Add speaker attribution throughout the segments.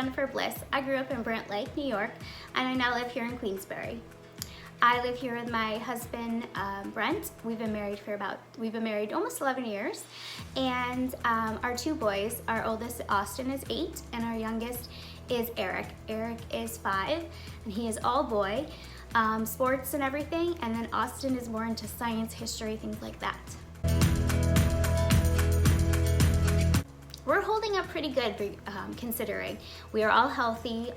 Speaker 1: Jennifer Bliss. I grew up in Brant Lake, New York, and I now live here in Queensbury. I live here with my husband, Brent. We've been married almost 11 years. And our two boys, our oldest, Austin, is 8, and our youngest is Eric. Eric is 5, and he is all boy, sports and everything. And then Austin is more into science, history, things like that. We're holding up pretty good considering. We are all healthy.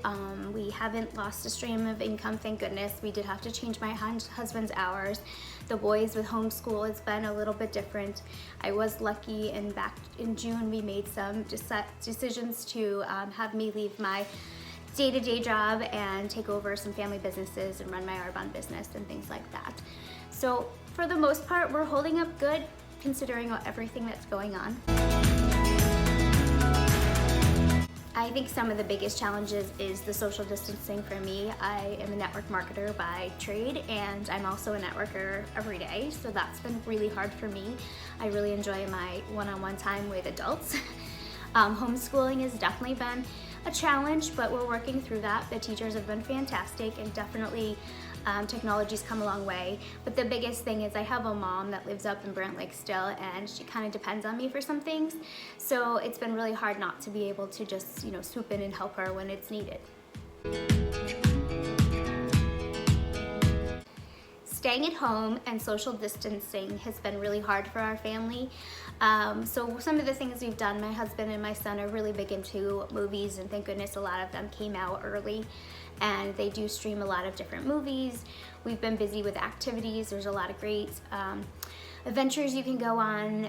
Speaker 1: We haven't lost a stream of income, thank goodness. We did have to change my husband's hours. The boys with homeschool, it's been a little bit different. I was lucky, and back in June we made some decisions to have me leave my day-to-day job and take over some family businesses and run my Arbonne business and things like that. So for the most part, we're holding up good considering everything that's going on. I think some of the biggest challenges is the social distancing for me. I am a network marketer by trade, and I'm also a networker every day, so that's been really hard for me. I really enjoy my one-on-one time with adults. Homeschooling has definitely been a challenge, but we're working through that. The teachers have been fantastic, and definitely technology's come a long way. But the biggest thing is I have a mom that lives up in Brant Lake still, and she kind of depends on me for some things. So it's been really hard not to be able to just, swoop in and help her when it's needed. Staying at home and social distancing has been really hard for our family. So some of the things we've done, my husband and my son are really big into movies, and thank goodness a lot of them came out early, and they do stream a lot of different movies. We've been busy with activities. There's a lot of great adventures you can go on,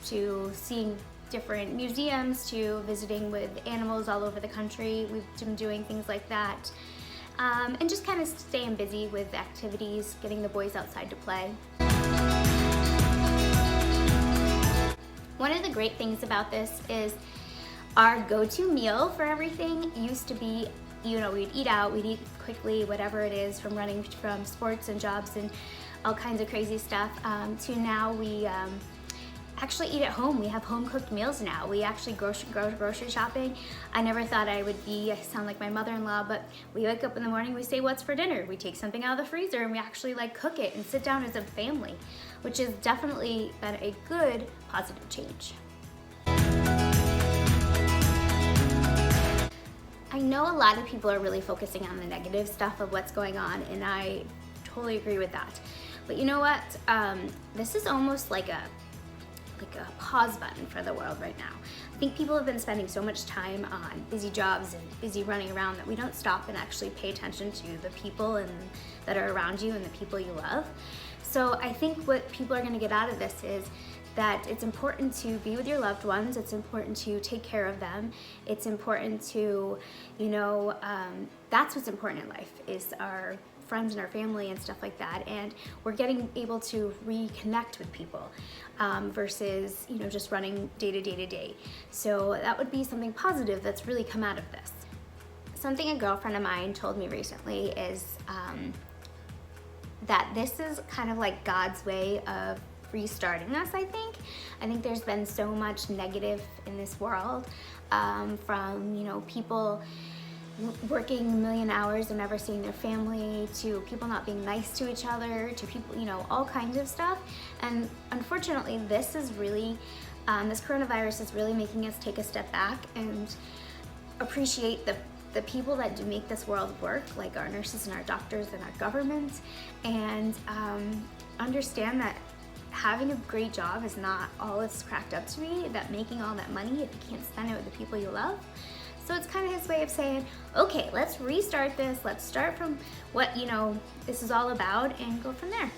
Speaker 1: to seeing different museums, to visiting with animals all over the country. We've been doing things like that. And just kind of staying busy with activities, getting the boys outside to play. One of the great things about this is our go-to meal for everything used to be, we'd eat out, we'd eat quickly, whatever it is, from running from sports and jobs and all kinds of crazy stuff, to now we actually eat at home. We have home-cooked meals now. We actually go grocery shopping. I never thought I sound like my mother-in-law, but we wake up in the morning, we say, what's for dinner? We take something out of the freezer and we actually cook it and sit down as a family, which has definitely been a good, positive change. I know a lot of people are really focusing on the negative stuff of what's going on, and I totally agree with that. But you know what? This is almost like a pause button for the world right now. I think people have been spending so much time on busy jobs and busy running around that we don't stop and actually pay attention to the people that are around you and the people you love. So I think what people are going to get out of this is that it's important to be with your loved ones. It's important to take care of them. It's important to, that's what's important in life, is our friends and our family and stuff like that, and we're getting able to reconnect with people versus just running day to day. So that would be something positive that's really come out of this. Something a girlfriend of mine told me recently is that this is kind of like God's way of restarting us. I think there's been so much negative in this world, from people working a million hours and never seeing their family, to people not being nice to each other, to people, all kinds of stuff. And unfortunately, this is really, this coronavirus is really making us take a step back and appreciate the people that do make this world work, like our nurses and our doctors and our government, and understand that having a great job is not all it's cracked up to be, that making all that money if you can't spend it with the people you love. So it's kind of his way of saying, okay, let's restart this. Let's start from what, this is all about and go from there.